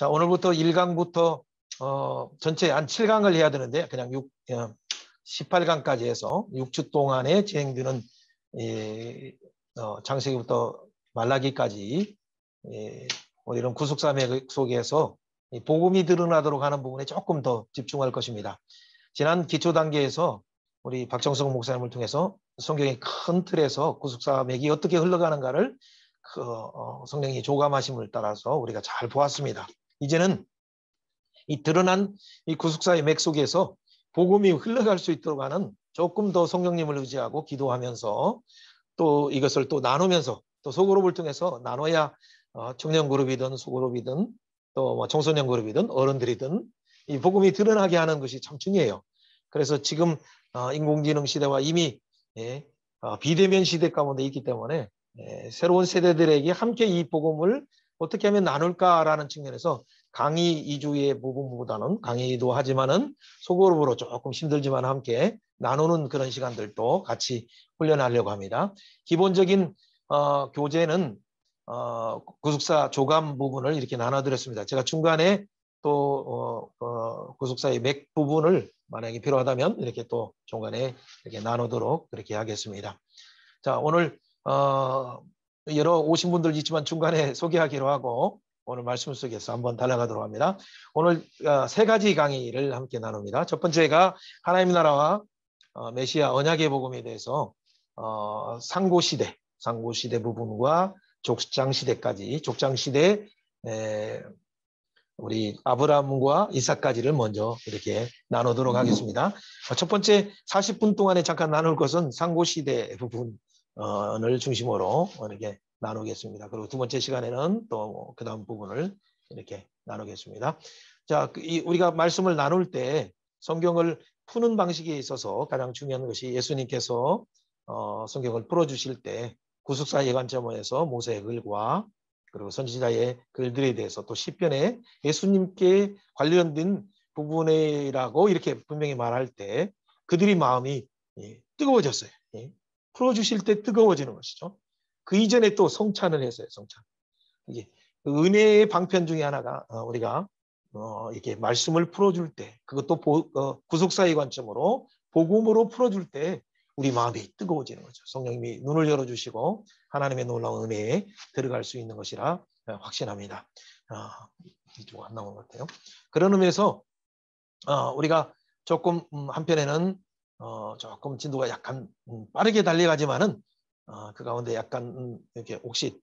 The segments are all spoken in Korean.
자, 오늘부터 1강부터 전체 한 7강을 해야 되는데 그냥 18강까지 해서 6주 동안에 진행되는 창세기부터 말라기까지 이런 구속사맥 속에서 복음이 드러나도록 하는 부분에 조금 더 집중할 것입니다. 지난 기초 단계에서 우리 박정성 목사님을 통해서 성경의 큰 틀에서 구속사맥이 어떻게 흘러가는가를 성령이 조감하심을 따라서 우리가 잘 보았습니다. 이제는 이 드러난 이 구속사의 맥 속에서 복음이 흘러갈 수 있도록 하는 조금 더 성령님을 의지하고 기도하면서 또 이것을 또 나누면서 또 소그룹을 통해서 나눠야 청년 그룹이든 소그룹이든 또 뭐 청소년 그룹이든 어른들이든 이 복음이 드러나게 하는 것이 참 중요해요. 그래서 지금 인공지능 시대와 이미 비대면 시대 가운데 있기 때문에 새로운 세대들에게 함께 이 복음을 어떻게 하면 나눌까라는 측면에서 강의 이주의 부분보다는 강의도 하지만은 소그룹으로 조금 힘들지만 함께 나누는 그런 시간들도 같이 훈련하려고 합니다. 기본적인 교재는 구속사 조감 부분을 이렇게 나눠드렸습니다. 제가 중간에 또 구속사의 맥 부분을 만약에 필요하다면 이렇게 또 중간에 이렇게 나누도록 그렇게 하겠습니다. 자, 오늘 여러 오신 분들 있지만 중간에 소개하기로 하고 오늘 말씀 속에서 한번 달려가도록 합니다. 오늘 세 가지 강의를 함께 나눕니다. 첫 번째가 하나님의 나라와 메시아 언약의 복음에 대해서 상고시대 부분과 족장시대까지 족장시대 우리 아브라함과 이삭까지를 먼저 이렇게 나누도록 하겠습니다. 첫 번째 40분 동안에 잠깐 나눌 것은 상고시대 부분을 중심으로 이렇게 나누겠습니다. 그리고 두 번째 시간에는 또 그 다음 부분을 이렇게 나누겠습니다. 자, 우리가 말씀을 나눌 때 성경을 푸는 방식에 있어서 가장 중요한 것이 예수님께서 성경을 풀어주실 때 구속사의 관점에서 모세의 글과 그리고 선지자의 글들에 대해서 또 시편에 예수님께 관련된 부분이라고 이렇게 분명히 말할 때 그들이 마음이 뜨거워졌어요. 풀어주실 때 뜨거워지는 것이죠. 그 이전에 또 성찬을 했어요. 성찬. 이게 은혜의 방편 중에 하나가 우리가 이렇게 말씀을 풀어줄 때 그것도 구속사의 관점으로 복음으로 풀어줄 때 우리 마음이 뜨거워지는 거죠. 성령님이 눈을 열어주시고 하나님의 놀라운 은혜에 들어갈 수 있는 것이라 확신합니다. 이쪽 안 나온 것 같아요. 그런 의미에서 우리가 조금 한편에는 조금 진도가 약간 빠르게 달려가지만은 그 가운데 약간 이렇게 혹시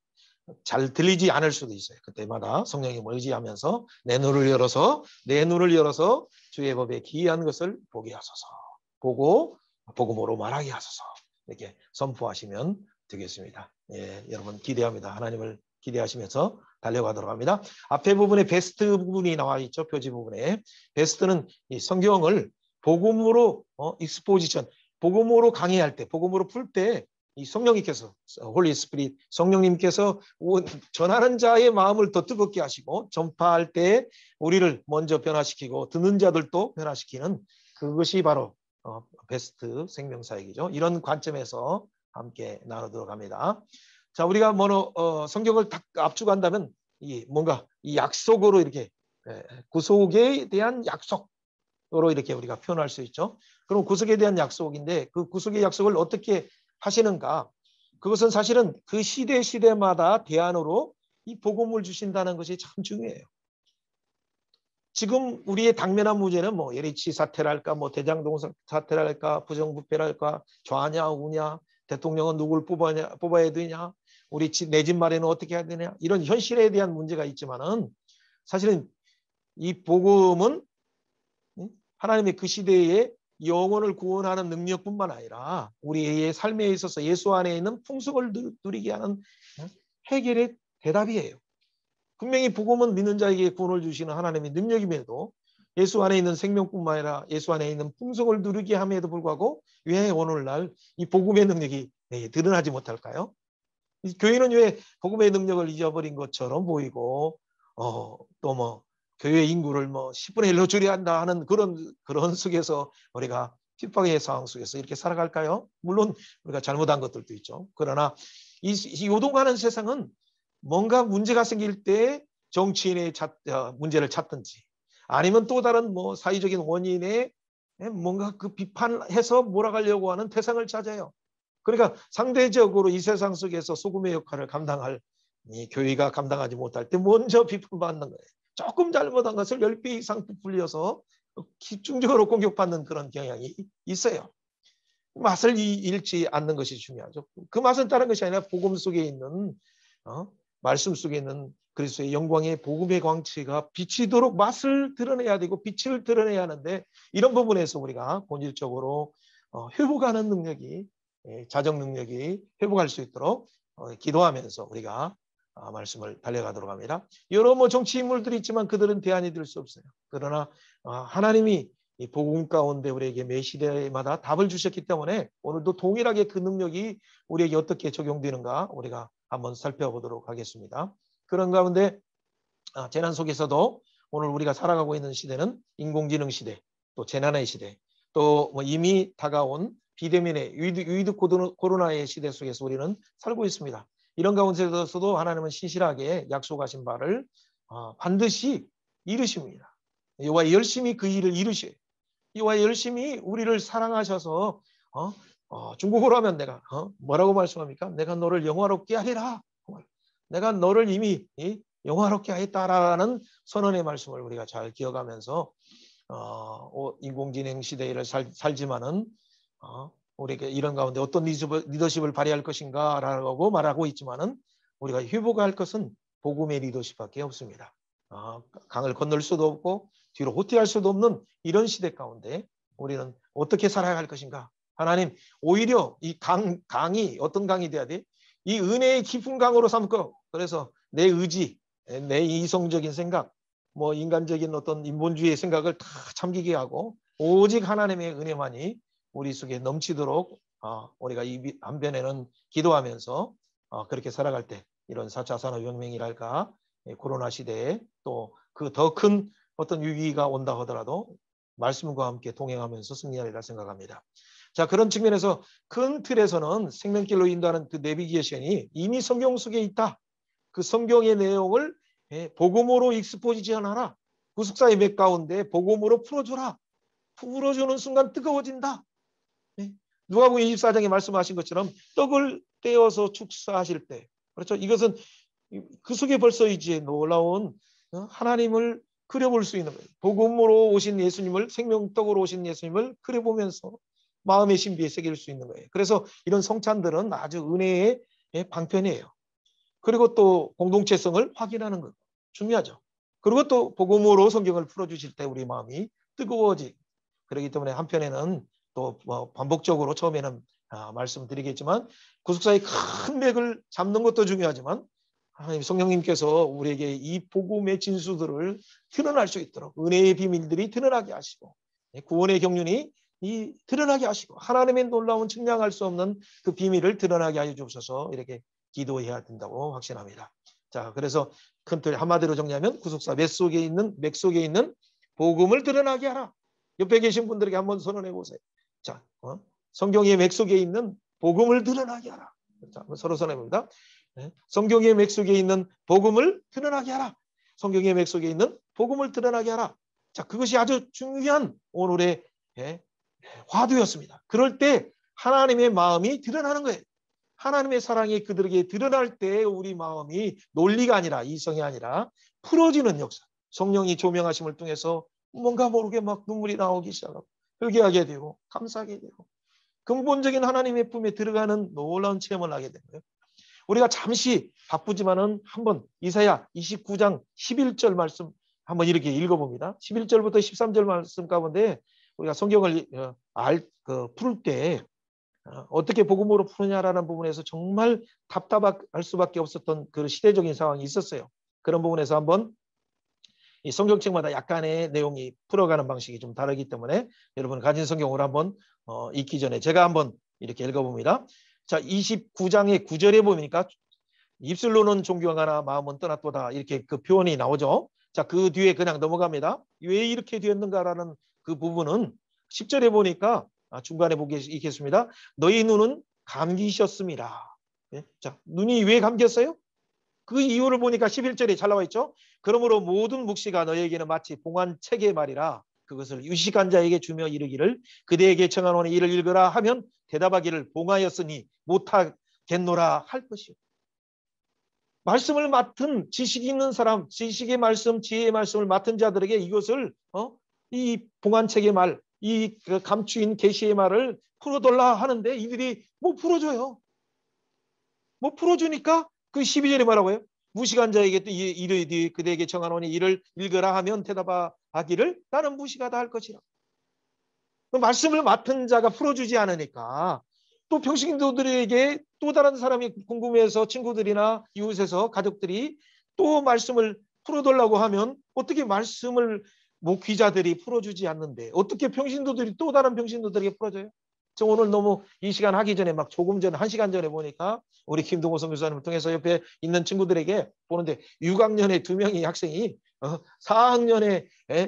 잘 들리지 않을 수도 있어요. 그때마다 성령님을 의지하면서 내 눈을 열어서 주의 법에 기이한 것을 보게 하소서. 보고 복음으로 말하게 하소서. 이렇게 선포하시면 되겠습니다. 여러분 기대합니다. 하나님을 기대하시면서 달려가도록 합니다. 앞에 부분에 베스트 부분이 나와 있죠. 표지 부분에. 베스트는 이 성경을 복음으로 익스포지션, 복음으로 강의할 때, 복음으로 풀 때 이 성령님께서 홀리 스피릿 성령님께서 전하는 자의 마음을 더 뜨겁게 하시고 전파할 때 우리를 먼저 변화시키고 듣는 자들도 변화시키는 그것이 바로 베스트 생명사역이죠. 이런 관점에서 함께 나누도록 합니다. 자, 우리가 성경을 딱 압축한다면 뭔가 이 약속으로 이렇게 구속에 대한 약속으로 이렇게 우리가 표현할 수 있죠. 그럼 구속에 대한 약속인데 그 구속의 약속을 어떻게 하시는가? 그것은 사실은 그 시대마다 대안으로 이 복음을 주신다는 것이 참 중요해요. 지금 우리의 당면한 문제는 뭐 LH 사태랄까, 뭐 대장동 사태랄까, 부정부패랄까, 좌냐 우냐, 대통령은 누굴 뽑아야 되냐, 우리 내 집 마련은 어떻게 해야 되냐, 이런 현실에 대한 문제가 있지만은 사실은 이 복음은 하나님의 그 시대에 영혼을 구원하는 능력뿐만 아니라 우리의 삶에 있어서 예수 안에 있는 풍속을 누리게 하는 해결의 대답이에요. 분명히 복음은 믿는 자에게 구원을 주시는 하나님의 능력임에도 예수 안에 있는 생명뿐만 아니라 예수 안에 있는 풍속을 누리게 함에도 불구하고 왜 오늘날 이 복음의 능력이 드러나지 못할까요? 교회는 왜 복음의 능력을 잊어버린 것처럼 보이고 또 뭐 교회 인구를 10분의 1로 줄여야 한다 하는 그런 속에서 우리가 핍박의 상황 속에서 이렇게 살아갈까요? 물론 우리가 잘못한 것들도 있죠. 그러나 이 요동하는 세상은 뭔가 문제가 생길 때 정치인의 문제를 찾든지 아니면 또 다른 뭐 사회적인 원인에 뭔가 그 비판해서 몰아가려고 하는 대상을 찾아요. 그러니까 상대적으로 이 세상 속에서 소금의 역할을 감당할 이 교회가 감당하지 못할 때 먼저 비판받는 거예요. 조금 잘못한 것을 10배 이상 부풀려서 집중적으로 공격받는 그런 경향이 있어요. 맛을 잃지 않는 것이 중요하죠. 그 맛은 다른 것이 아니라 복음 속에 있는 말씀 속에 있는 그리스도의 영광의 복음의 광채가 비치도록 맛을 드러내야 되고 빛을 드러내야 하는데 이런 부분에서 우리가 본질적으로 회복하는 능력이 자정 능력이 회복할 수 있도록 기도하면서 우리가 말씀을 달려가도록 합니다. 여러 정치 인물들이 있지만 그들은 대안이 될 수 없어요. 그러나 하나님이 이 복음 가운데 우리에게 매 시대마다 답을 주셨기 때문에 오늘도 동일하게 그 능력이 우리에게 어떻게 적용되는가 우리가 한번 살펴보도록 하겠습니다. 그런 가운데 재난 속에서도 오늘 우리가 살아가고 있는 시대는 인공지능 시대, 또 재난의 시대, 또 이미 다가온 비대면의 위드 코로나의 시대 속에서 우리는 살고 있습니다. 이런 가운데서도 하나님은 신실하게 약속하신 바를 반드시 이루십니다. 여호와 열심히 그 일을 이루셔요. 여호와 열심히 우리를 사랑하셔서 중국어로 하면 내가 뭐라고 말씀합니까? 내가 너를 영화롭게 하리라. 내가 너를 이미 영화롭게 하였다라는 선언의 말씀을 우리가 잘 기억하면서 인공지능 시대를 살지만은 우리에게 이런 가운데 어떤 리더십을 발휘할 것인가라고 말하고 있지만은 우리가 회복할 것은 복음의 리더십밖에 없습니다. 강을 건널 수도 없고 뒤로 후퇴할 수도 없는 이런 시대 가운데 우리는 어떻게 살아야 할 것인가? 하나님 오히려 이 강이 어떤 강이 돼야 돼? 이 은혜의 깊은 강으로 삼고 그래서 내 의지, 내 이성적인 생각, 뭐 인간적인 어떤 인본주의의 생각을 다 참기게 하고 오직 하나님의 은혜만이 우리 속에 넘치도록 우리가 이 한편에는 기도하면서 그렇게 살아갈 때 이런 4차 산업혁명이랄까 코로나 시대에 또 그 더 큰 어떤 위기가 온다 하더라도 말씀과 함께 동행하면서 승리하리라 생각합니다. 자, 그런 측면에서 큰 틀에서는 생명길로 인도하는 그 내비게이션이 이미 성경 속에 있다. 그 성경의 내용을 복음으로 익스포지션하라. 구속사의 맥 가운데 복음으로 풀어주라. 풀어주는 순간 뜨거워진다. 누가복음 24장에 말씀하신 것처럼 떡을 떼어서 축사하실 때 그렇죠. 이것은 그 속에 벌써 이제 놀라운 하나님을 그려볼 수 있는 거예요. 복음으로 오신 예수님을 생명떡으로 오신 예수님을 그려보면서 마음의 신비에 새길 수 있는 거예요. 그래서 이런 성찬들은 아주 은혜의 방편이에요. 그리고 또 공동체성을 확인하는 것 중요하죠. 그리고 또 복음으로 성경을 풀어주실 때 우리 마음이 뜨거워지. 그렇기 때문에 한편에는 또 반복적으로 처음에는 말씀드리겠지만 구속사의 큰 맥을 잡는 것도 중요하지만 하나님 성령님께서 우리에게 이 복음의 진수들을 드러날 수 있도록 은혜의 비밀들이 드러나게 하시고 구원의 경륜이 드러나게 하시고 하나님의 놀라운 측량할 수 없는 그 비밀을 드러나게 하여 주옵소서 이렇게 기도해야 된다고 확신합니다. 자, 그래서 큰 틀 한마디로 정리하면 구속사 맥 속에 있는 복음을 드러나게 하라. 옆에 계신 분들에게 한번 선언해 보세요. 자, 성경의 맥 속에 있는 복음을 드러나게 하라. 자, 서로 선언해 봅니다. 성경의 맥 속에 있는 복음을 드러나게 하라. 성경의 맥 속에 있는 복음을 드러나게 하라. 자, 그것이 아주 중요한 오늘의 화두였습니다. 그럴 때 하나님의 마음이 드러나는 거예요. 하나님의 사랑이 그들에게 드러날 때 우리 마음이 논리가 아니라 이성이 아니라 풀어지는 역사. 성령이 조명하심을 통해서 뭔가 모르게 막 눈물이 나오기 시작하고 회개하게 되고 감사하게 되고 근본적인 하나님의 품에 들어가는 놀라운 체험을 하게 되는 거예요. 우리가 잠시 바쁘지만은 한번 이사야 29장 11절 말씀 한번 이렇게 읽어봅니다. 11절부터 13절 말씀 가운데 우리가 성경을 풀 때 어떻게 복음으로 푸느냐라는 부분에서 정말 답답할 수밖에 없었던 그 시대적인 상황이 있었어요. 그런 부분에서 한번 이 성경책마다 약간의 내용이 풀어가는 방식이 좀 다르기 때문에 여러분 가진 성경을 한번 읽기 전에 제가 한번 이렇게 읽어봅니다. 자, 29장의 9절에 보니까 입술로는 존경하나 마음은 떠났도다 이렇게 그 표현이 나오죠. 자, 그 뒤에 그냥 넘어갑니다. 왜 이렇게 되었는가라는 그 부분은 10절에 보니까 중간에 보겠습니다. 너희 눈은 감기셨습니다. 자, 눈이 왜 감겼어요? 그 이유를 보니까 11절에 잘 나와 있죠. 그러므로 모든 묵시가 너에게는 마치 봉안책의 말이라 그것을 유식한 자에게 주며 이르기를 그대에게 청하노니 이를 읽으라 하면 대답하기를 봉하였으니 못하겠노라 할 것이요. 말씀을 맡은 지식 있는 사람, 지식의 말씀, 지혜의 말씀을 맡은 자들에게 이것을 이 봉안책의 말, 이 감추인 계시의 말을 풀어달라 하는데 이들이 못 풀어줘요. 못 풀어주니까 그 12절에 뭐라고요? 무식한 자에게 또 이르되 그대에게 청하노니 이를 읽으라 하면 대답하기를 나는 무식하다 할 것이라. 그 말씀을 맡은 자가 풀어주지 않으니까 또 평신도들에게 또 다른 사람이 궁금해서 친구들이나 이웃에서 가족들이 또 말씀을 풀어달라고 하면 어떻게 말씀을 목회자들이 풀어주지 않는데 어떻게 평신도들이 또 다른 평신도들에게 풀어줘요? 저 오늘 너무 이 시간 하기 전에 막 조금 전에 1시간 전에 보니까 우리 김동호 선교사님을 통해서 옆에 있는 친구들에게 보는데 6학년에 2명의 학생이 4학년에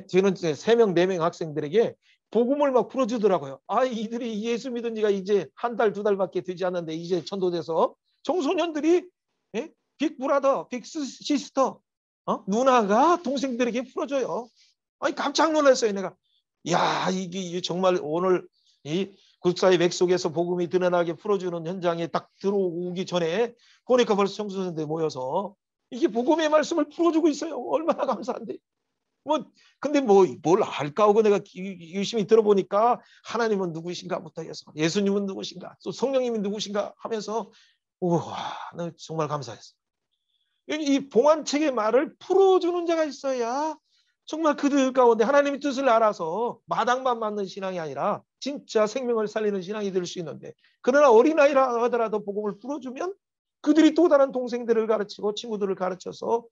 저는 3명, 4명 학생들에게 복음을 막 풀어주더라고요. 아, 이들이 예수 믿은 지가 이제 1달, 2달밖에 되지 않는데 이제 전도돼서 청소년들이 빅브라더, 빅시스터 누나가 동생들에게 풀어줘요. 아니 깜짝 놀랐어요. 내가 야 이게 정말 오늘 이 국사의 맥 속에서 복음이 드러나게 풀어주는 현장에 딱 들어오기 전에 보니까 벌써 청소년들 모여서 이게 복음의 말씀을 풀어주고 있어요. 얼마나 감사한데. 근데 뭘 알까 하고 내가 유심히 들어보니까 하나님은 누구신가부터 해서 예수님은 누구신가 또 성령님이 누구신가 하면서 우와 정말 감사했어요. 이 봉안책의 말을 풀어주는 자가 있어야 정말 그들 가운데 하나님의 뜻을 알아서 마당만 맞는 신앙이 아니라 진짜 생명을 살리는 신앙이 될 수 있는데 그러나 어린아이라 하더라도 복음을 풀어주면 그들이 또 다른 동생들을 가르치고 친구들을 가르쳐서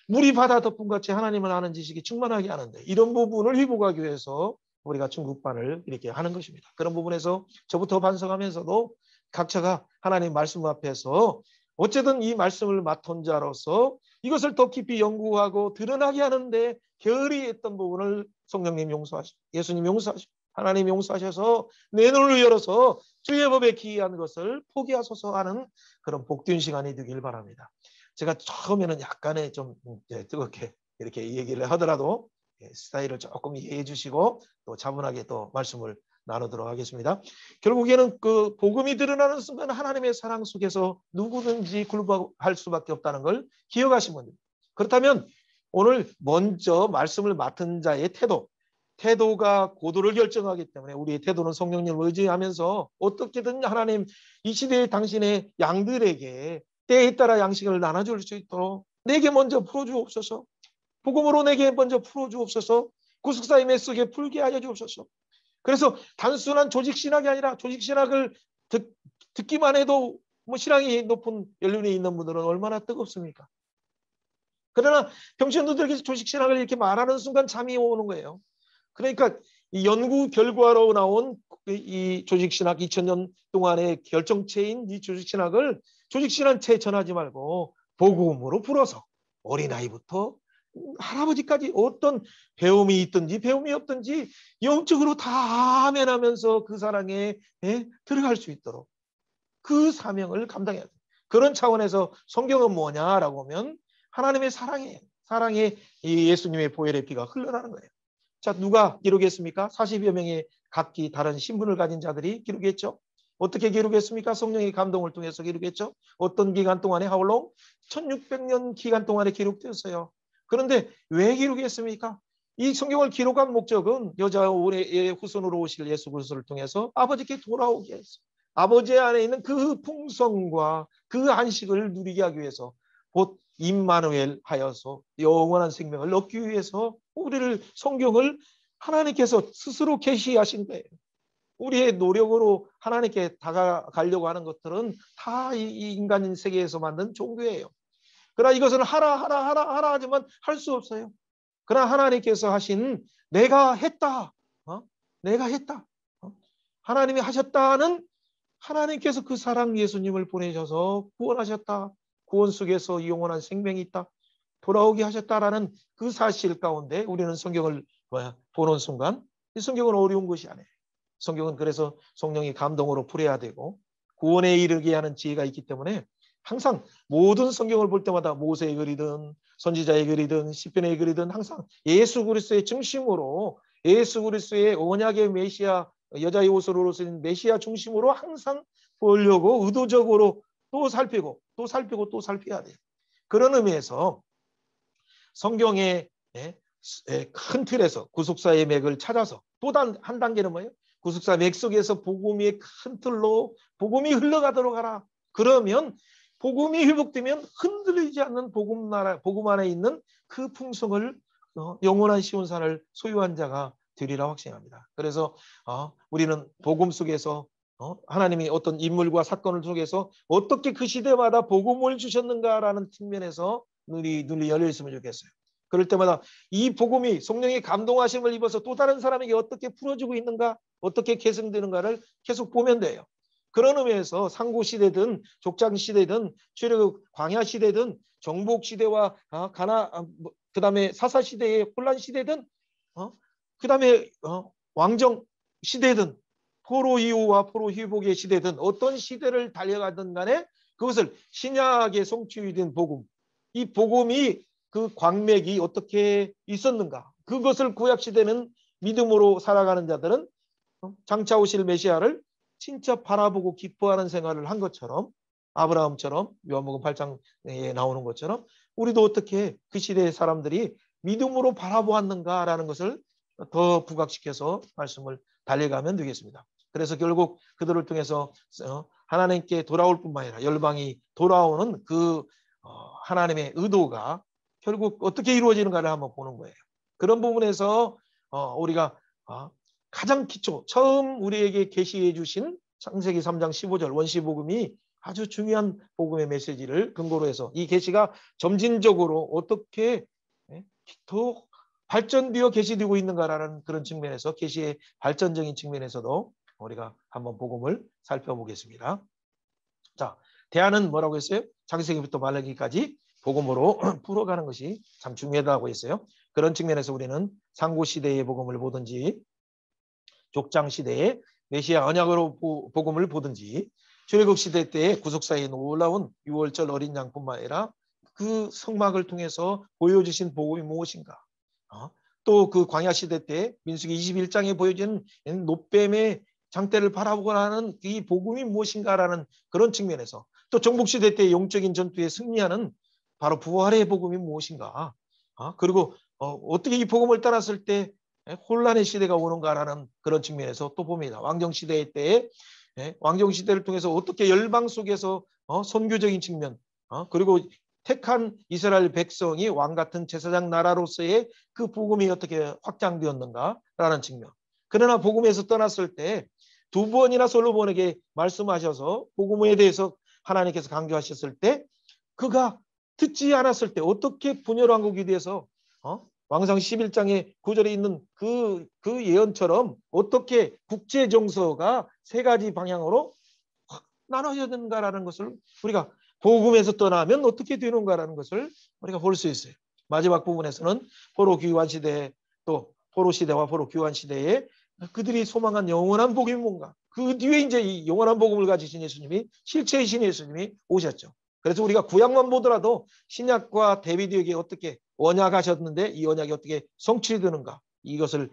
물이 바다 덮음같이 하나님을 아는 지식이 충만하게 하는데 이런 부분을 회복하기 위해서 우리가 중국반을 이렇게 하는 것입니다. 그런 부분에서 저부터 반성하면서도 각자가 하나님 말씀 앞에서 어쨌든 이 말씀을 맡은 자로서 이것을 더 깊이 연구하고 드러나게 하는데 게으리 했던 부분을 성령님 용서하시고 예수님 용서하시고 하나님 용서하셔서 내 눈을 열어서 주의 법에 기이한 것을 포기하소서 하는 그런 복된 시간이 되길 바랍니다. 제가 처음에는 약간의 좀 뜨겁게 이렇게 얘기를 하더라도 스타일을 조금 이해해 주시고 또 차분하게 또 말씀을 나누도록 하겠습니다. 결국에는 그 복음이 드러나는 순간 하나님의 사랑 속에서 누구든지 굴복할 수밖에 없다는 걸 기억하시면 됩니다. 그렇다면 오늘 먼저 말씀을 맡은 자의 태도가 고도를 결정하기 때문에 우리의 태도는 성령님을 의지하면서 어떻게든 하나님 이 시대의 당신의 양들에게 때에 따라 양식을 나눠줄 수 있도록 내게 먼저 풀어주옵소서. 복음으로 내게 먼저 풀어주옵소서. 구속사의 매 속에 풀게 하여 주옵소서. 그래서 단순한 조직신학이 아니라 조직신학을 듣기만 해도 신앙이 높은 연륜이 있는 분들은 얼마나 뜨겁습니까? 그러나 평신도들에게 조직신학을 이렇게 말하는 순간 잠이 오는 거예요. 그러니까 이 연구 결과로 나온 이 조직신학 2000년 동안의 결정체인 이 조직신학을 조직신학체에 전하지 말고 복음으로 풀어서 어린아이부터 할아버지까지 어떤 배움이 있든지 배움이 없든지 영적으로 다 아멘하면서 그 사랑에 들어갈 수 있도록 그 사명을 감당해야 돼요. 그런 차원에서 성경은 뭐냐라고 하면 하나님의 사랑이에요. 사랑의 이 예수님의 보혈의 피가 흘러나는 거예요. 자, 누가 기록했습니까? 40여 명의 각기 다른 신분을 가진 자들이 기록했죠. 어떻게 기록했습니까? 성령의 감동을 통해서 기록했죠. 어떤 기간 동안에 하울롱? 1600년 기간 동안에 기록되었어요. 그런데 왜 기록했습니까? 이 성경을 기록한 목적은 여자의 후손으로 오실 예수 그리스도를 통해서 아버지께 돌아오게 했어요. 아버지 안에 있는 그 풍성과 그 안식을 누리게 하기 위해서 곧 임마누엘 하여서 영원한 생명을 얻기 위해서 우리를 성경을 하나님께서 스스로 계시하신 거예요. 우리의 노력으로 하나님께 다가가려고 하는 것들은 다 이 인간인 세계에서 만든 종교예요. 그러나 이것은 하라 하지만 할 수 없어요. 그러나 하나님께서 하신 내가 했다. 내가 했다. 하나님이 하셨다는 하나님께서 그 사랑 예수님을 보내셔서 구원하셨다. 구원 속에서 영원한 생명이 있다. 돌아오게 하셨다라는 그 사실 가운데 우리는 성경을 보는 순간 이 성경은 어려운 것이 아니에요. 성경은 그래서 성령이 감동으로 풀어야 되고 구원에 이르게 하는 지혜가 있기 때문에 항상 모든 성경을 볼 때마다 모세의 글이든 선지자의 글이든 시편의 글이든 항상 예수 그리스도의 중심으로 예수 그리스도의 언약의 메시아 여자의 옷으로 쓰인 메시아 중심으로 항상 보려고 의도적으로 또 살피고 또 살피고 또 살펴야 돼요. 그런 의미에서 성경의 큰 틀에서 구속사의 맥을 찾아서 또 한 단계는 뭐예요? 구속사 맥 속에서 복음의 큰 틀로 복음이 흘러가도록 하라. 그러면 복음이 회복되면 흔들리지 않는 복음 안에 있는 그 풍성을 영원한 시온산을 소유한 자가 되리라 확신합니다. 그래서 우리는 복음 속에서 하나님이 어떤 인물과 사건을 통해서 어떻게 그 시대마다 복음을 주셨는가라는 측면에서 눈이 열려 있으면 좋겠어요. 그럴 때마다 이 복음이 성령의 감동하심을 입어서 또 다른 사람에게 어떻게 풀어주고 있는가, 어떻게 계승되는가를 계속 보면 돼요. 그런 의미에서 상고시대든 족장시대든 출애굽 광야시대든 정복시대와 그 다음에 사사시대의 혼란시대든 그 다음에 왕정시대든 포로 이후와 포로 회복의 시대든 어떤 시대를 달려가든 간에 그것을 신약에 성취된 복음, 이 복음이 그 광맥이 어떻게 있었는가, 그것을 구약시대는 믿음으로 살아가는 자들은 장차 오실 메시아를 진짜 바라보고 기뻐하는 생활을 한 것처럼, 아브라함처럼 요한복음 8장에 나오는 것처럼 우리도 어떻게 그 시대의 사람들이 믿음으로 바라보았는가라는 것을 더 부각시켜서 말씀을 달려가면 되겠습니다. 그래서 결국 그들을 통해서 하나님께 돌아올 뿐만 아니라 열방이 돌아오는 그 하나님의 의도가 결국 어떻게 이루어지는가를 한번 보는 거예요. 그런 부분에서 우리가 가장 기초, 처음 우리에게 계시해 주신 창세기 3장 15절 원시복음이 아주 중요한 복음의 메시지를 근거로 해서 이 계시가 점진적으로 어떻게 더 발전되어 계시되고 있는가라는 그런 측면에서 계시의 발전적인 측면에서도 우리가 한번 복음을 살펴보겠습니다. 자, 대안은 뭐라고 했어요? 창세기부터 말라기까지 복음으로 풀어가는 것이 참 중요하다고 했어요. 그런 측면에서 우리는 상고시대의 복음을 보든지 족장시대의 메시아 언약으로 복음을 보든지 출애굽 시대 때의 구속사의 놀라운 6월절 어린 양뿐만 아니라 그 성막을 통해서 보여주신 복음이 무엇인가, 또 그 광야시대 때 민수기 21장에 보여진 놋뱀의 장대를 바라보고자 하는 이 복음이 무엇인가라는 그런 측면에서, 또 정복시대 때 영적인 전투에 승리하는 바로 부활의 복음이 무엇인가, 그리고 어떻게 이 복음을 따랐을 때 혼란의 시대가 오는가라는 그런 측면에서 또 봅니다. 왕정시대 때에 왕정시대를 통해서 어떻게 열방 속에서 선교적인 측면, 그리고 택한 이스라엘 백성이 왕같은 제사장 나라로서의 그 복음이 어떻게 확장되었는가라는 측면. 그러나 복음에서 떠났을 때 두 번이나 솔로몬에게 말씀하셔서 복음에 대해서 하나님께서 강조하셨을 때 그가 듣지 않았을 때 어떻게 분열 왕국에 대해서 왕상 11장에 9절에 있는 그 예언처럼 어떻게 국제 정서가 세 가지 방향으로 확 나눠져야 되는가라는 것을 우리가 복음에서 떠나면 어떻게 되는가라는 것을 우리가 볼 수 있어요. 마지막 부분에서는 포로 귀환 시대, 또 포로 시대와 포로 귀환 시대에 그들이 소망한 영원한 복음이 뭔가, 그 뒤에 이제 이 영원한 복음을 가지신 예수님이, 실체의 신 예수님이 오셨죠. 그래서 우리가 구약만 보더라도 신약과 데비드에게 어떻게 언약하셨는데 이 언약이 어떻게 성취되는가, 이것을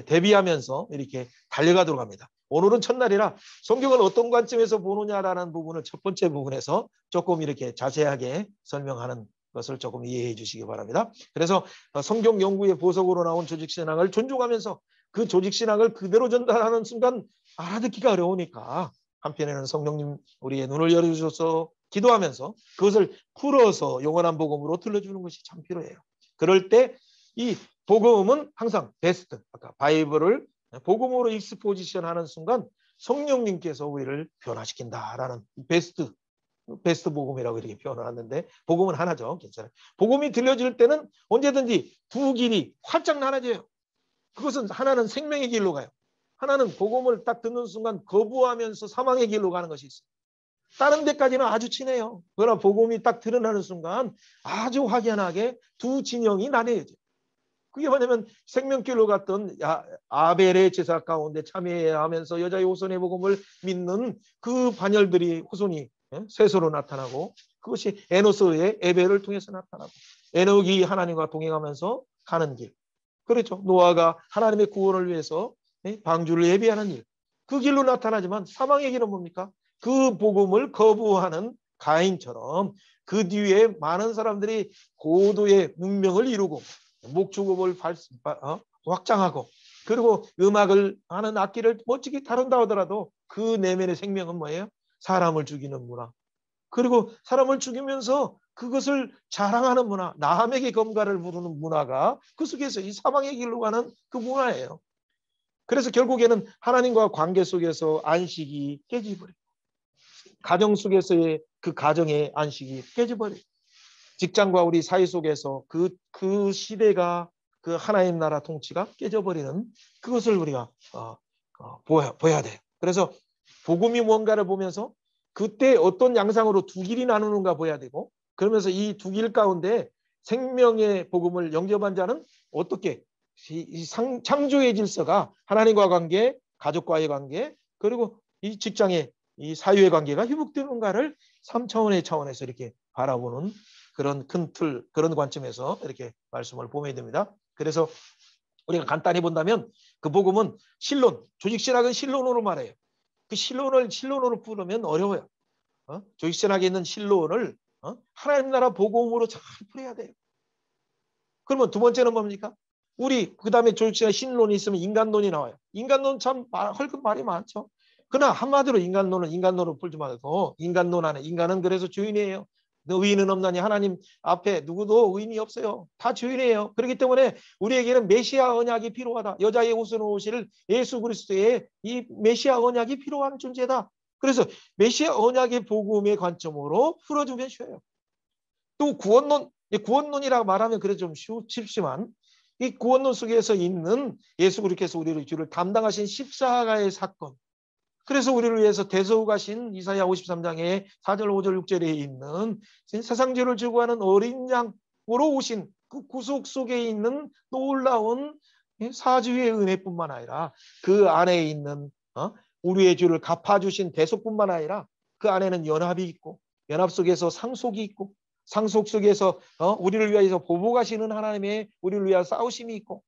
대비하면서 이렇게 달려가도록 합니다. 오늘은 첫날이라 성경을 어떤 관점에서 보느냐라는 부분을 첫 번째 부분에서 조금 이렇게 자세하게 설명하는 것을 조금 이해해 주시기 바랍니다. 그래서 성경 연구의 보석으로 나온 조직신앙을 존중하면서 그 조직신앙을 그대로 전달하는 순간 알아듣기가 어려우니까 한편에는 성령님 우리의 눈을 열어주셔서 기도하면서 그것을 풀어서 영원한 복음으로 들려주는 것이 참 필요해요. 그럴 때 이 복음은 항상 베스트, 아까 바이블을 복음으로 익스포지션하는 순간 성령님께서 우리를 변화시킨다라는 베스트 복음이라고 이렇게 표현을 하는데, 복음은 하나죠. 괜찮아요. 복음이 들려질 때는 언제든지 두 길이 활짝 나눠져요. 그것은 하나는 생명의 길로 가요. 하나는 복음을 딱 듣는 순간 거부하면서 사망의 길로 가는 것이 있어요. 다른 데까지는 아주 친해요. 그러나 복음이 딱 드러나는 순간 아주 확연하게 두 진영이 나뉘어져요. 그게 뭐냐면 생명길로 갔던 아벨의 제사 가운데 참여하면서 여자의 후손의 복음을 믿는 그 반열들이 후손이 셋으로 나타나고, 그것이 에노스의 에벨을 통해서 나타나고 에녹이 하나님과 동행하면서 가는 길. 그렇죠. 노아가 하나님의 구원을 위해서 방주를 예비하는 일. 그 길로 나타나지만 사망의 길은 뭡니까? 그 복음을 거부하는 가인처럼 그 뒤에 많은 사람들이 고도의 문명을 이루고 목축업을 확장하고 그리고 음악을 하는 악기를 멋지게 다룬다 하더라도 그 내면의 생명은 뭐예요? 사람을 죽이는 문화. 그리고 사람을 죽이면서 그것을 자랑하는 문화, 남에게 검가를 부르는 문화가 그 속에서 이 사망의 길로 가는 그 문화예요. 그래서 결국에는 하나님과 관계 속에서 안식이 깨져버려요. 가정 속에서의 그 가정의 안식이 깨져버려요. 직장과 우리 사회 속에서 그 시대가 그 하나님 나라 통치가 깨져버리는 그것을 우리가 보여야 돼요. 그래서 복음이 뭔가를 보면서 그때 어떤 양상으로 두 길이 나누는가 보여야 되고 그러면서 이 두 길 가운데 생명의 복음을 영접한 자는 어떻게 창조의 질서가 하나님과 관계, 가족과의 관계 그리고 이 직장의 이 사유의 관계가 회복되는가를 3차원의 차원에서 이렇게 바라보는 그런 큰 틀, 그런 관점에서 이렇게 말씀을 보면 됩니다. 그래서 우리가 간단히 본다면 그 복음은 신론, 조직신학은 신론으로 말해요. 그 신론으로 풀으면 어려워요. 조직신학에 있는 신론을 하나님 나라 복음으로 잘 풀어야 돼요. 그러면 두 번째는 뭡니까? 우리 그 다음에 조직신학 신론이 있으면 인간론이 나와요. 인간론 참 헐급 말이 많죠. 그러나 한마디로 인간론은 인간론으로 풀지 말고 인간론 안에 인간은 그래서 주인이에요. 의인은 없나니 하나님 앞에 누구도 의인이 없어요. 다 주인이에요. 그렇기 때문에 우리에게는 메시아 언약이 필요하다. 여자의 옷을 오실 예수 그리스도의 이 메시아 언약이 필요한 존재다. 그래서 메시아 언약의 복음의 관점으로 풀어주면 쉬워요. 또 구원론이라고 말하면 그래 좀 쉽지만 이 구원론 속에서 있는 예수 그리스도께서 우리를 주를 담당하신 십자가의 사건 그래서 우리를 위해서 대속하신 이사야 53장의 4절 5절 6절에 있는 세상죄를 지고 하는 어린 양으로 오신 그 구속 속에 있는 놀라운 사주의 은혜뿐만 아니라 그 안에 있는 우리의 죄를 갚아주신 대속뿐만 아니라 그 안에는 연합이 있고 연합 속에서 상속이 있고 상속 속에서 우리를 위해서 보복하시는 하나님의 우리를 위하여 싸우심이 있고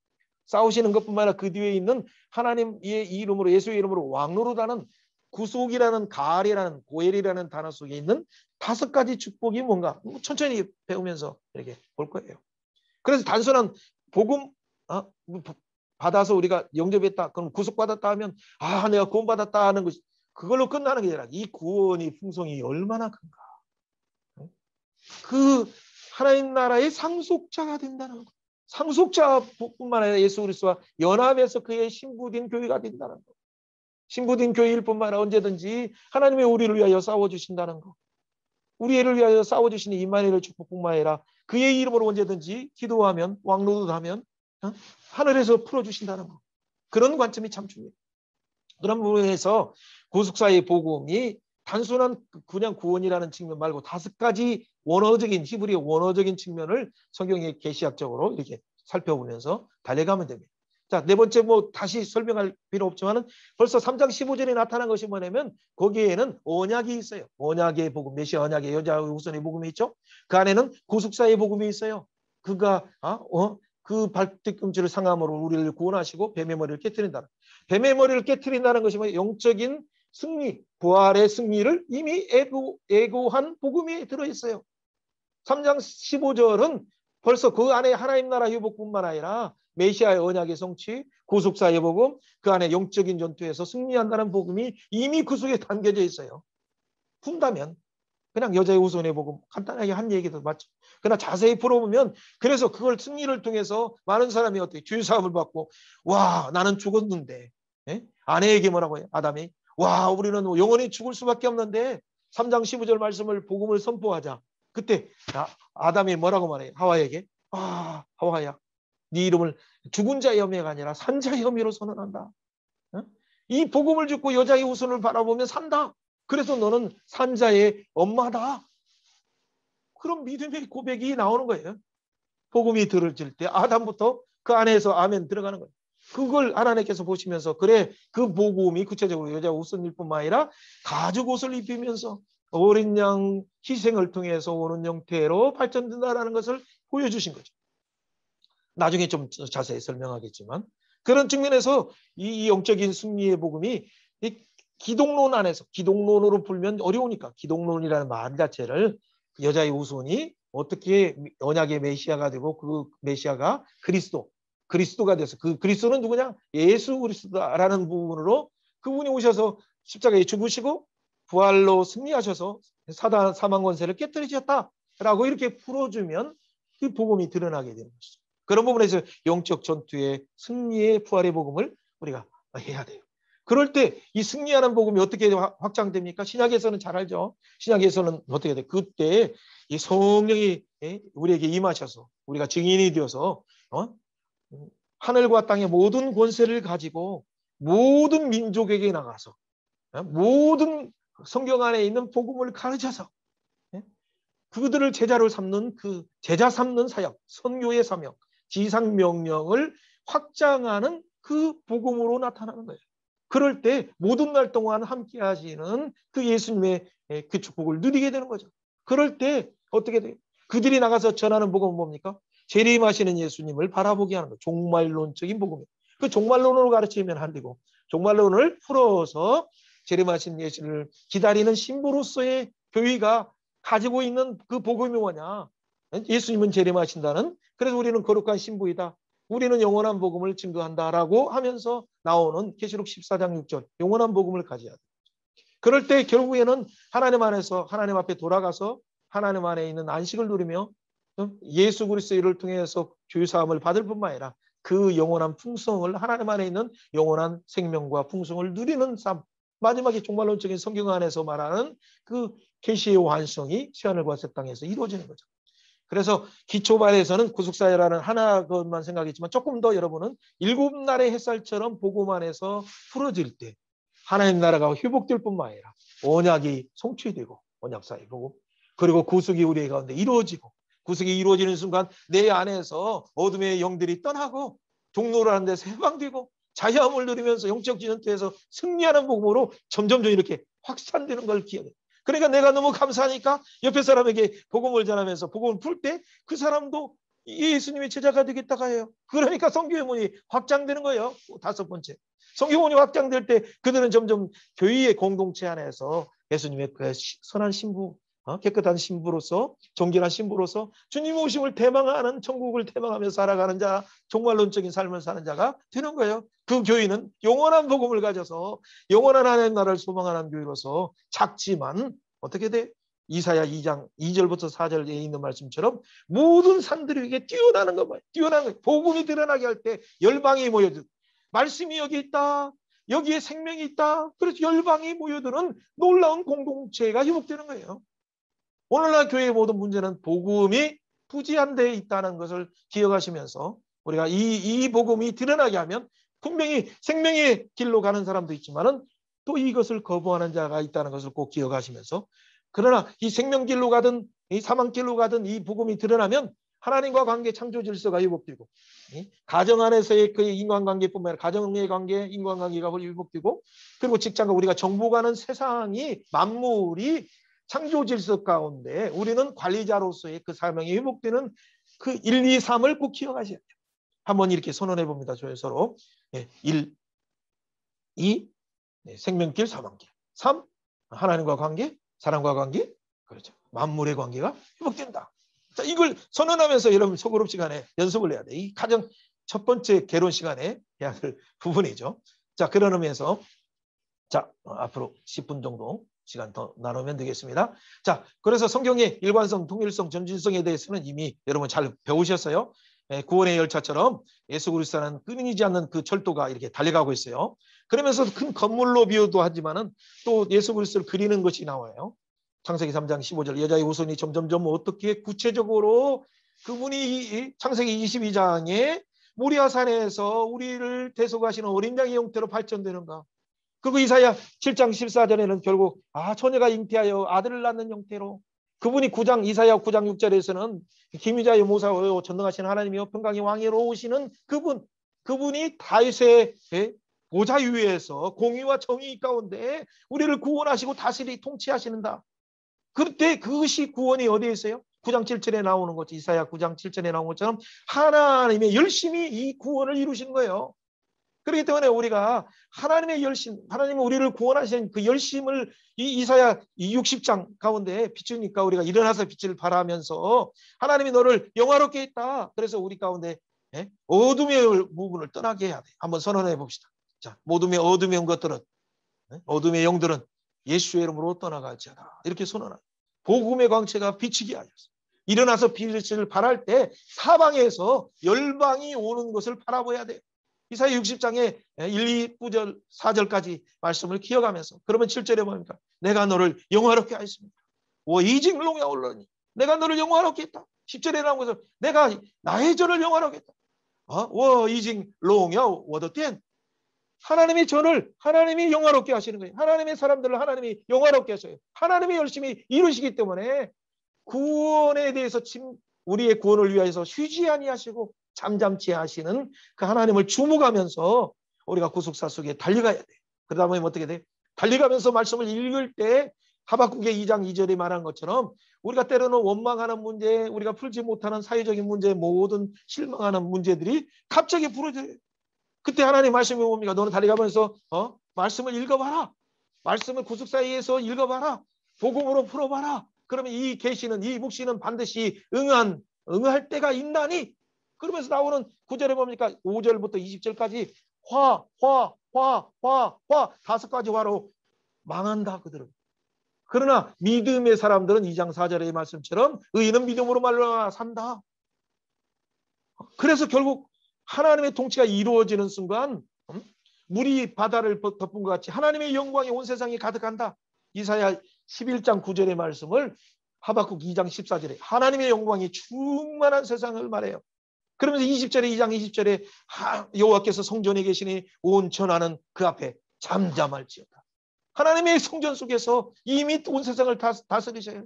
싸우시는 것뿐만 아니라 그 뒤에 있는 하나님의 이름으로 예수의 이름으로 왕노릇하는 구속이라는 가을이라는 고엘이라는 단어 속에 있는 5가지 축복이 뭔가 천천히 배우면서 이렇게 볼 거예요. 그래서 단순한 복음 받아서 우리가 영접했다 그럼 구속받았다 하면 내가 구원받았다 하는 것이 그걸로 끝나는 게 아니라 이 구원의 풍성이 얼마나 큰가. 그 하나님 나라의 상속자가 된다는 것. 상속자뿐만 아니라 예수 그리스도와 연합해서 그의 신부된 교회가 된다는 것. 신부된 교회일 뿐만 아니라 언제든지 하나님의 우리를 위하여 싸워주신다는 것. 우리를 위하여 싸워주시는 임마누엘의 축복뿐만 아니라 그의 이름으로 언제든지 기도하면 왕노릇하면 하늘에서 풀어주신다는 것. 그런 관점이 참 중요해요. 그런 부분에서 구속사의 복음이 단순한 그냥 구원이라는 측면 말고 5가지 원어적인 히브리어 원어적인 측면을 성경의 계시학적으로 이렇게 살펴보면서 달려가면 됩니다. 자, 네 번째 다시 설명할 필요 없지만은 벌써 3장 15절에 나타난 것이 뭐냐면 거기에는 언약이 있어요. 언약의 복음, 메시아 언약의 여자의 우선의 복음이 있죠. 그 안에는 구속사의 복음이 있어요. 그가 그 발뒤꿈치를 상함으로 우리를 구원하시고 뱀의 머리를 깨트린다. 뱀의 머리를 깨트린다는 것이 뭐 영적인 승리, 부활의 승리를 이미 예고한 복음이 들어있어요. 3장 15절은 벌써 그 안에 하나님 나라 회복뿐만 아니라 메시아의 언약의 성취, 구속사의 복음, 그 안에 영적인 전투에서 승리한다는 복음이 이미 그 속에 담겨져 있어요. 푼다면 그냥 여자의 우선의 복음 간단하게 한 얘기도 맞죠. 그러나 자세히 풀어보면 그래서 그걸 승리를 통해서 많은 사람이 어떻게 주의사함을 받고 와 나는 죽었는데 아내에게 뭐라고 해요? 아담이 와 우리는 영원히 죽을 수밖에 없는데 3장 15절 말씀을 복음을 선포하자. 그때 아담이 뭐라고 말해요? 하와에게 하와야 네 이름을 죽은 자의 혐의가 아니라 산자의 혐의로 선언한다. 이 복음을 듣고 여자의 우선을 바라보면 산다. 그래서 너는 산자의 엄마다. 그런 믿음의 고백이 나오는 거예요. 복음이 들어질 때 아담부터 그 안에서 아멘 들어가는 거예요. 그걸 하나님께서 보시면서 그래 그 복음이 구체적으로 여자 옷을 입을 뿐만 아니라 가죽 옷을 입히면서 어린 양 희생을 통해서 오는 형태로 발전된다라는 것을 보여주신 거죠. 나중에 좀 자세히 설명하겠지만 그런 측면에서 이 영적인 승리의 복음이 이 기독론 안에서, 기독론으로 풀면 어려우니까 기독론이라는 말 자체를 여자의 후손이 어떻게 언약의 메시아가 되고 그 메시아가 그리스도가 돼서 그 그리스도는 누구냐? 예수 그리스도라는 부분으로 그분이 오셔서 십자가에 죽으시고 부활로 승리하셔서 사단 사망 권세를 깨뜨리셨다라고 이렇게 풀어주면 그 복음이 드러나게 되는 것이죠. 그런 부분에서 영적 전투의 승리의 부활의 복음을 우리가 해야 돼요. 그럴 때 이 승리하는 복음이 어떻게 확장됩니까? 신약에서는 잘 알죠. 신약에서는 어떻게 돼? 그때 이 성령이 우리에게 임하셔서 우리가 증인이 되어서 하늘과 땅의 모든 권세를 가지고 모든 민족에게 나가서 모든 성경 안에 있는 복음을 가르쳐서 그들을 제자로 삼는 그 제자 삼는 사역, 선교의 사명, 지상 명령을 확장하는 그 복음으로 나타나는 거예요. 그럴 때 모든 날 동안 함께 하시는 그 예수님의 그 축복을 누리게 되는 거죠. 그럴 때 어떻게 돼요? 그들이 나가서 전하는 복음은 뭡니까? 재림하시는 예수님을 바라보게 하는 거. 종말론적인 복음이에요. 그 종말론으로 가르치면 안 되고 종말론을 풀어서 재림하신 예수를 기다리는 신부로서의 교회가 가지고 있는 그 복음이 뭐냐? 예수님은 재림하신다는, 그래서 우리는 거룩한 신부이다. 우리는 영원한 복음을 증거한다라고 하면서 나오는 계시록 14장 6절 영원한 복음을 가져야 돼. 그럴 때 결국에는 하나님 안에서 하나님 앞에 돌아가서 하나님 안에 있는 안식을 누리며 예수 그리스도를 통해서 죄사함을 받을 뿐만 아니라 그 영원한 풍성을 하나님 안에 있는 영원한 생명과 풍성을 누리는 삶, 마지막에 종말론적인 성경 안에서 말하는 그 계시의 완성이 새하늘과 새 땅에서 이루어지는 거죠. 그래서 기초반에서는 구속사회라는 하나 것만 생각했지만 조금 더 여러분은 일곱 날의 햇살처럼 복음 안에서 풀어질 때 하나님 나라가 회복될 뿐만 아니라 언약이 성취되고 언약사회 보고 그리고 구속이 우리 가운데 이루어지고 구속이 이루어지는 순간 내 안에서 어둠의 영들이 떠나고 종로라는 데서 해방되고 자유함을 누리면서 영적 전투에서 승리하는 복음으로 점점점 이렇게 확산되는 걸 기억해요. 그러니까 내가 너무 감사하니까 옆에 사람에게 복음을 전하면서 복음을 풀 때 그 사람도 예수님의 제자가 되겠다가 해요. 그러니까 성교의 문이 확장되는 거예요. 다섯 번째. 성교의 문이 확장될 때 그들은 점점 교회의 공동체 안에서 예수님의 그 선한 신부, 깨끗한 신부로서 정결한 신부로서 주님 오심을 대망하는 천국을 대망하며 살아가는 자, 종말론적인 삶을 사는 자가 되는 거예요. 그 교회는 영원한 복음을 가져서 영원한 하나님 나라를 소망하는 교회로서 작지만 어떻게 돼? 이사야 2장 2절부터 4절에 있는 말씀처럼 모든 산들 위에 뛰어나는 것, 뛰어나는 것, 복음이 드러나게 할 때 열방이 모여들, 말씀이 여기 있다. 여기에 생명이 있다. 그래서 열방이 모여드는 놀라운 공동체가 회복되는 거예요. 오늘날 교회의 모든 문제는 복음이 부지한 데 있다는 것을 기억하시면서 우리가 이 복음이 드러나게 하면 분명히 생명의 길로 가는 사람도 있지만은 또 이것을 거부하는 자가 있다는 것을 꼭 기억하시면서, 그러나 이 생명길로 가든 이 사망길로 가든 이 복음이 드러나면 하나님과 관계 창조 질서가 회복되고 가정 안에서의 그 인간관계뿐만 아니라 가정의 관계, 인간관계가 회복되고 그리고 직장과 우리가 정보가는 세상이 만물이 창조 질서 가운데 우리는 관리자로서의 그 사명이 회복되는 그 1, 2, 3을 꼭 기억하셔야 돼요. 한번 이렇게 선언해 봅니다. 저희 서로. 1, 2, 생명길, 사망길. 3, 하나님과 관계, 사람과 관계. 그렇죠. 만물의 관계가 회복된다. 자, 이걸 선언하면서 여러분 소그룹 시간에 연습을 해야 돼. 이 가장 첫 번째 개론 시간에 해야 할 부분이죠. 자, 그런 의미에서 자, 앞으로 10분 정도 시간 더 나누면 되겠습니다. 자, 그래서 성경의 일관성, 통일성, 전진성에 대해서는 이미 여러분 잘 배우셨어요. 구원의 열차처럼 예수 그리스도는 끊이지 않는 그 철도가 이렇게 달려가고 있어요. 그러면서 큰 건물로 비유도 하지만은 또 예수 그리스도를 그리는 것이 나와요. 창세기 3장 15절 여자의 후손이 점점점 어떻게 구체적으로 그분이 창세기 22장에 모리아산에서 우리를 대속하시는 어린 양의 형태로 발전되는가. 그리고 이사야 7장 14절에는 결국 처녀가 잉태하여 아들을 낳는 형태로, 그분이 이사야 9장 6절에서는 기미자여 모사여 전능하신 하나님이여 평강의 왕이로 오시는 그분이 다윗의 보좌 위에서 공의와 정의 가운데 우리를 구원하시고 다스리 통치하시는다. 그때 그것이 구원이 어디에 있어요? 9장 7절에 나오는 거죠. 이사야 9장 7절에 나온 것처럼 하나님의 열심히 이 구원을 이루신 거예요. 그렇기 때문에 우리가 하나님의 열심, 하나님은 우리를 구원하신 그 열심을 이 이사야 60장 가운데 비추니까 우리가 일어나서 빛을 발하면서 하나님이 너를 영화롭게 했다. 그래서 우리 가운데 어둠의 부분을 떠나게 해야 돼. 한번 선언해 봅시다. 자, 어둠의 것들은, 어둠의 영들은 예수의 이름으로 떠나갈지어다. 이렇게 선언하라. 복음의 광채가 비치게 하였어. 일어나서 빛을 발할 때 사방에서 열방이 오는 것을 바라봐야 돼. 이사야 60장에 1, 2절, 4절까지 말씀을 기억하면서 그러면 7절에 뭡니까? 내가 너를 영화롭게 하였습니다. 이징 롱야 올러니 내가 너를 영화롭게 했다. 10절에 나온 것은 내가 나의 전을 영화롭게 했다. 이징 롱야 워더텐 하나님의 전을 하나님이 영화롭게 하시는 거예요. 하나님의 사람들을 하나님이 영화롭게 하셔요. 하나님이 열심히 이루시기 때문에 구원에 대해서 우리의 구원을 위하여서 쉬지 아니하시고 잠잠치 하시는 그 하나님을 주목하면서 우리가 구속사 속에 달려가야 돼. 그러다 보면 어떻게 돼? 달려가면서 말씀을 읽을 때 하박국의 2장 2절에 말한 것처럼 우리가 때로는 원망하는 문제, 우리가 풀지 못하는 사회적인 문제, 모든 실망하는 문제들이 갑자기 부러져요. 그때 하나님 말씀이 뭡니까? 너는 달려가면서 말씀을 읽어봐라. 말씀을 구속사에서 읽어봐라. 복음으로 풀어봐라. 그러면 이 계시는 이 묵시는 반드시 응할 때가 있나니 그러면서 나오는 9절에 뭡니까? 5절부터 20절까지 화 5가지 화로 망한다 그들은. 그러나 믿음의 사람들은 2장 4절의 말씀처럼 의인은 믿음으로 말로 산다. 그래서 결국 하나님의 통치가 이루어지는 순간 물이 바다를 덮은 것 같이 하나님의 영광이 온 세상에 가득한다. 이사야 11장 9절의 말씀을 하박국 2장 14절에 하나님의 영광이 충만한 세상을 말해요. 그러면서 20절에 2장 20절에 여호와께서 성전에 계시니 온 천하는 그 앞에 잠잠할지어다. 하나님의 성전 속에서 이미 온 세상을 다스리셔요.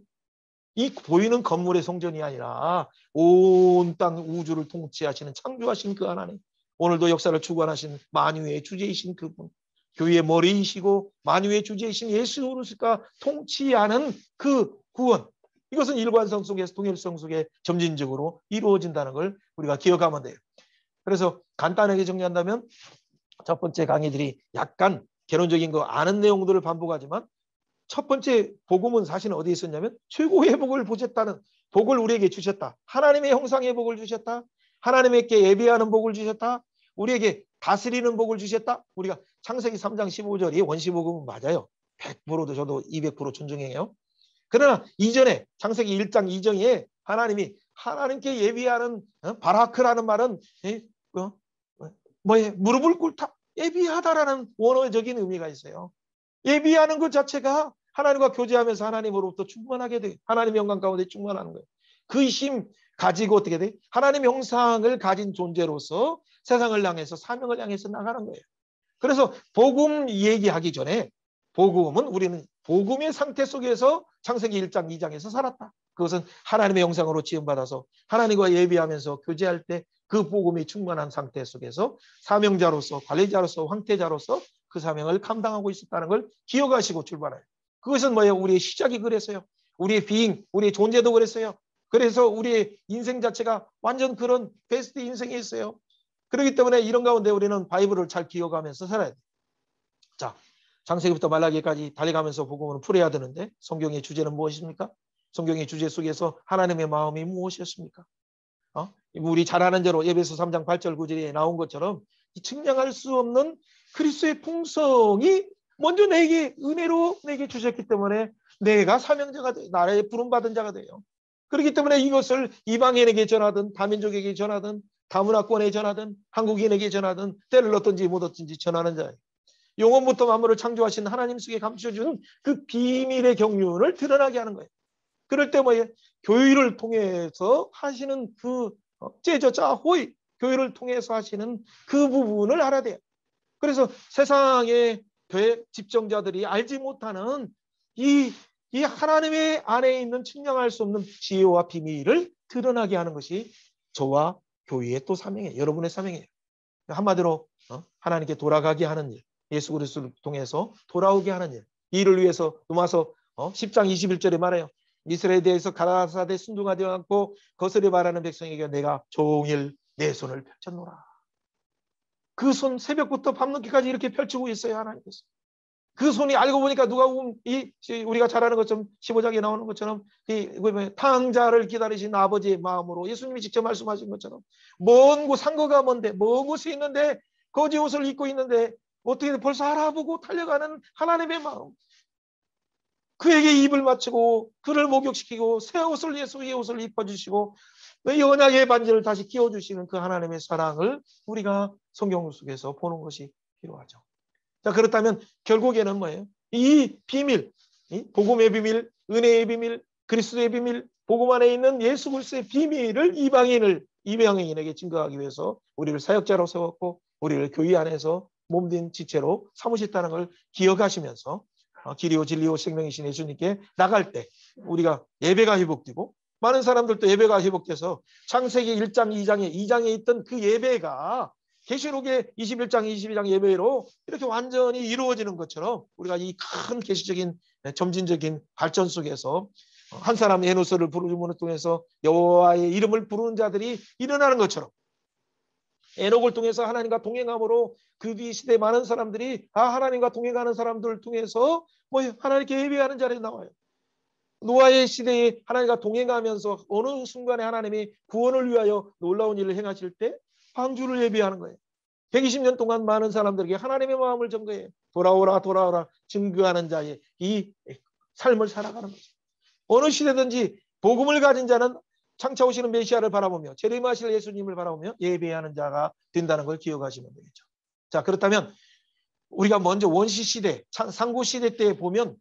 이 보이는 건물의 성전이 아니라 온 땅 우주를 통치하시는 창조하신 그 하나님, 오늘도 역사를 주관하신 만유의 주제이신 그분, 교회의 머리이시고 만유의 주제이신 예수 그리스도가 통치하는 그 구원, 이것은 일관성 속에서 통일성 속에 점진적으로 이루어진다는 걸 우리가 기억하면 돼요. 그래서 간단하게 정리한다면 첫 번째 강의들이 약간 개론적인 거 아는 내용들을 반복하지만 첫 번째 복음은 사실은 어디에 있었냐면 최고의 복을 보셨다는 복을 우리에게 주셨다. 하나님의 형상의 복을 주셨다. 하나님께 예배하는 복을 주셨다. 우리에게 다스리는 복을 주셨다. 우리가 창세기 3장 15절이 원시복음은 맞아요. 100%도 저도 200% 존중해요. 그러나 이전에 창세기 1장 2장에 하나님이 하나님께 예비하는 바라크라는 말은 무릎을 꿇다 예비하다라는 원어적인 의미가 있어요. 예비하는 것 자체가 하나님과 교제하면서 하나님으로부터 충만하게 돼. 하나님의 영광 가운데 충만하는 거예요. 그 힘 가지고 어떻게 돼? 하나님의 형상을 가진 존재로서 세상을 향해서 사명을 향해서 나가는 거예요. 그래서 복음 얘기하기 전에 복음은 우리는 복음의 상태 속에서 창세기 1장 2장에서 살았다. 그것은 하나님의 형상으로 지음받아서 하나님과 예비하면서 교제할 때 그 복음이 충만한 상태 속에서 사명자로서 관리자로서 황태자로서 그 사명을 감당하고 있었다는 걸 기억하시고 출발해요. 그것은 뭐예요? 우리의 시작이 그랬어요. 우리의 비잉, 우리의 존재도 그랬어요. 그래서 우리의 인생 자체가 완전 그런 베스트 인생이었어요. 그렇기 때문에 이런 가운데 우리는 바이블을 잘 기억하면서 살아야 돼요. 자, 창세기부터 말라기까지 달려가면서 복음을 풀어야 되는데 성경의 주제는 무엇입니까? 성경의 주제 속에서 하나님의 마음이 무엇이었습니까? 우리 잘 아는 대로 에베소 3장 8절 9절에 나온 것처럼 측량할 수 없는 그리스도의 풍성이 먼저 내게 은혜로 내게 주셨기 때문에 내가 사명자가 돼 나라에 부름받은 자가 돼요. 그렇기 때문에 이것을 이방인에게 전하든 다민족에게 전하든 다문화권에 전하든 한국인에게 전하든 때를 얻든지 못 얻든지 전하는 자예요. 영원부터 만물을 창조하신 하나님 속에 감춰준 그 비밀의 경륜을 드러나게 하는 거예요. 그럴 때 뭐예요? 교회를 통해서 하시는 그 제저자 호의 교회를 통해서 하시는 그 부분을 알아야 돼요. 그래서 세상의 교회 집정자들이 알지 못하는 이 하나님의 안에 있는 측량할 수 없는 지혜와 비밀을 드러나게 하는 것이 저와 교회의 또 사명이에요. 여러분의 사명이에요. 한마디로 하나님께 돌아가게 하는 일, 예수 그리스도를 통해서 돌아오게 하는 일, 이를 위해서 로마서 10장 21절에 말해요. 이스라엘에 대해서 가라사대 순종하지 않고 거스려 말하는 백성에게 내가 종일 내 손을 펼쳤노라. 그 손 새벽부터 밤늦게까지 이렇게 펼치고 있어요. 하나님께서. 그 손이 알고 보니까 누가 보면 우리가 잘 아는 것처럼 15장에 나오는 것처럼 탕자를 기다리신 아버지의 마음으로 예수님이 직접 말씀하신 것처럼 먼 곳 상거가 먼데 먼 곳에 있는데 거지 옷을 입고 있는데 어떻게 벌써 알아보고 달려가는 하나님의 마음. 그에게 입을 맞추고 그를 목욕시키고 새 옷을 예수의 옷을 입혀주시고 연약의 반지를 다시 끼워주시는 그 하나님의 사랑을 우리가 성경 속에서 보는 것이 필요하죠. 자, 그렇다면 결국에는 뭐예요? 이 비밀, 이 복음의 비밀, 은혜의 비밀, 그리스도의 비밀, 복음 안에 있는 예수 그리스도의 비밀을 이방인에게 증거하기 위해서 우리를 사역자로 세웠고 우리를 교회 안에서 몸된 지체로 삼으셨다는 걸 기억하시면서 길이요 진리요 생명이신 예수님께 나갈 때 우리가 예배가 회복되고 많은 사람들도 예배가 회복돼서 창세기 1장, 2장에 있던 그 예배가 계시록의 21장, 22장 예배로 이렇게 완전히 이루어지는 것처럼 우리가 이 큰 계시적인 점진적인 발전 속에서 한 사람 에노스를 부르는 통해서 여호와의 이름을 부르는 자들이 일어나는 것처럼 에녹을 통해서 하나님과 동행함으로 그 뒤 시대에 많은 사람들이 하나님과 동행하는 사람들을 통해서 하나님께 예배하는 자리에 나와요. 노아의 시대에 하나님과 동행하면서 어느 순간에 하나님이 구원을 위하여 놀라운 일을 행하실 때 방주를 예배하는 거예요. 120년 동안 많은 사람들에게 하나님의 마음을 전거해 돌아오라 돌아오라 증거하는 자의 이 삶을 살아가는 거죠. 어느 시대든지 복음을 가진 자는 장차 오시는 메시아를 바라보며 재림하실 예수님을 바라보며 예배하는 자가 된다는 걸 기억하시면 되겠죠. 자, 그렇다면 우리가 먼저 원시시대, 상고시대 때 보면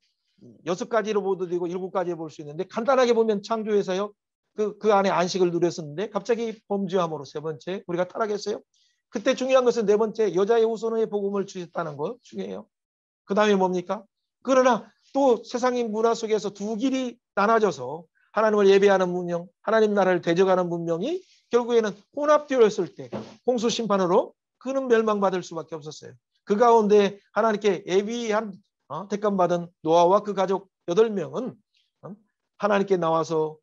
6가지로 보도 되고 7가지로 볼 수 있는데 간단하게 보면 창조에서요. 그 안에 안식을 누렸었는데 갑자기 범죄함으로 3번째 우리가 타락했어요. 그때 중요한 것은 4번째 여자의 후손의 복음을 주셨다는 거 중요해요. 그 다음에 뭡니까? 그러나 또 세상의 문화 속에서 두 길이 나눠져서 하나님을 예배하는 문명, 하나님 나라를 대적하는 문명이 결국에는 혼합되었을 때 홍수 심판으로 그는 멸망받을 수밖에 없었어요. 그 가운데 하나님께 예비한 택감받은 노아와 그 가족 8명은 하나님께 나와서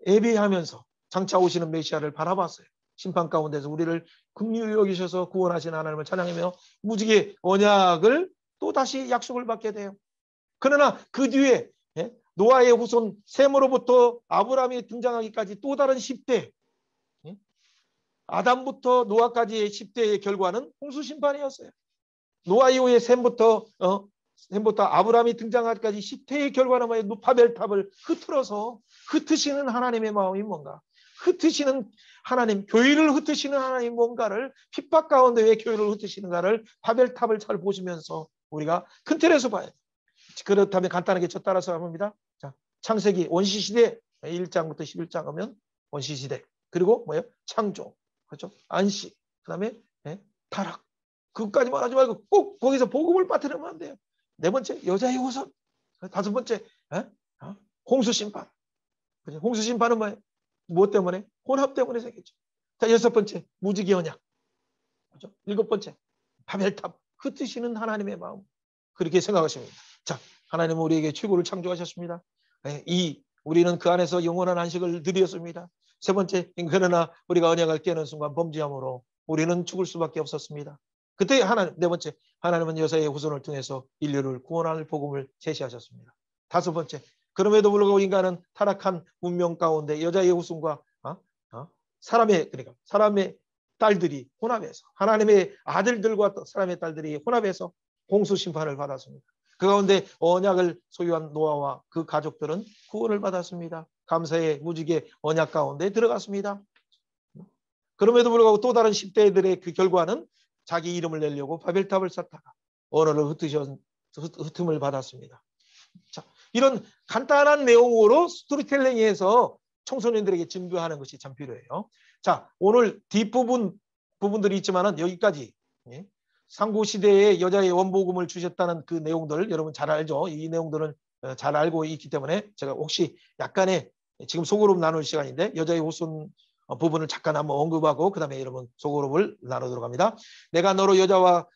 예배하면서 장차 오시는 메시아를 바라봤어요. 심판 가운데서 우리를 긍휼히 여기셔서 구원하신 하나님을 찬양하며 무지개 언약을 또 다시 약속을 받게 돼요. 그러나 그 뒤에 노아의 후손 셈으로부터 아브라함이 등장하기까지 또 다른 10대 아담부터 노아까지의 10대의 결과는 홍수 심판이었어요. 노아 이후에 셈부터 아브라함이 등장하기까지 10대의 결과는 뭐예요? 바벨탑을 흩어서 흩으시는 하나님의 마음이 뭔가? 흩으시는 하나님, 교회를 흩으시는 하나님 뭔가를 핍박 가운데 왜 교회를 흩으시는가를 바벨탑을 잘 보시면서 우리가 큰 틀에서 봐야 돼요. 그렇다면 간단하게 저 따라서 합니다. 자, 창세기 원시시대 1장부터 11장 하면 원시시대 그리고 뭐예요? 창조, 그렇죠? 안식, 그 다음에 타락. 그것까지만 하지 말고 꼭 거기서 복음을 빠뜨리면 안 돼요. 4번째 여자의 후손, 5번째 홍수 심판. 홍수 심판은 뭐예요? 무엇 때문에? 혼합 때문에 생겼죠. 자, 6번째 무지개 언약, 그렇죠? 7번째 바벨탑, 흩으시는 하나님의 마음. 그렇게 생각하십니다. 자, 하나님은 우리에게 최고를 창조하셨습니다. 우리는 그 안에서 영원한 안식을 누렸습니다. 3번째, 그러나 우리가 언약을 깨는 순간 범죄함으로 우리는 죽을 수밖에 없었습니다. 그때 4번째, 하나님은 여자의 후손을 통해서 인류를 구원할 복음을 제시하셨습니다. 5번째, 그럼에도 불구하고 인간은 타락한 문명 가운데 여자의 후손과 사람의 딸들이 혼합해서 하나님의 아들들과 사람의 딸들이 혼합해서 홍수 심판을 받았습니다. 그 가운데 언약을 소유한 노아와 그 가족들은 구원을 받았습니다. 감사의 무지개 언약 가운데 들어갔습니다. 그럼에도 불구하고 또 다른 10대들의 그 결과는 자기 이름을 내려고 바벨탑을 쌓다가 언어를 흩음을 받았습니다. 자, 이런 간단한 내용으로 스토리텔링에서 청소년들에게 증거하는 것이 참 필요해요. 자, 오늘 뒷부분들이 있지만은 여기까지 상고시대에 여자의 원복음을 주셨다는 그 내용들 여러분 잘 알죠? 이 내용들은 잘 알고 있기 때문에 제가 혹시 약간의 지금 소그룹 나눌 시간인데 여자의 후손 부분을 잠깐 한번 언급하고 그 다음에 여러분 소그룹을 나누도록 합니다. 내가 너로 여자와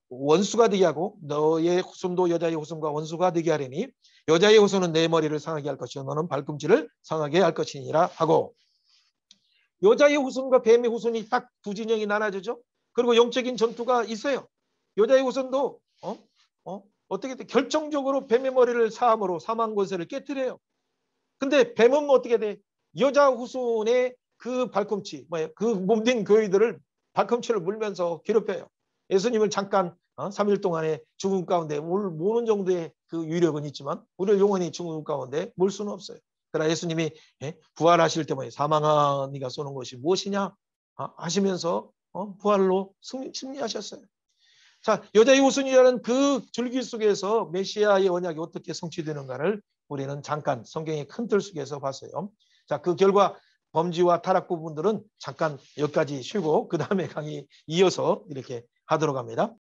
원수가 되게 하고 너의 후손도 여자의 후손과 원수가 되게 하리니 여자의 후손은 내 머리를 상하게 할 것이요 너는 발꿈치를 상하게 할 것이니라 하고, 여자의 후손과 뱀의 후손이 딱 두 진영이 나눠지죠. 그리고 영적인 전투가 있어요. 여자의 후손도 어떻게 돼? 결정적으로 뱀의 머리를 사함으로 사망 권세를 깨뜨려요. 근데 뱀은 어떻게 돼? 여자 후손의 그 발꿈치, 그 몸된 교회들을 발꿈치를 물면서 괴롭혀요. 예수님을 잠깐 3일 동안에 죽음 가운데 모는 정도의 그 위력은 있지만 우리를 영원히 죽음 가운데 몰 수는 없어요. 그러나 예수님이 부활하실 때 사망아 네가 쏘는 것이 무엇이냐 하시면서 부활로 승리하셨어요. 자, 여자의 후손이라는 그 줄기 속에서 메시아의 언약이 어떻게 성취되는가를 우리는 잠깐 성경의 큰 틀 속에서 봤어요. 자, 그 결과 범죄와 타락 부분들은 잠깐 여기까지 쉬고 그 다음에 강의 이어서 이렇게 하도록 합니다.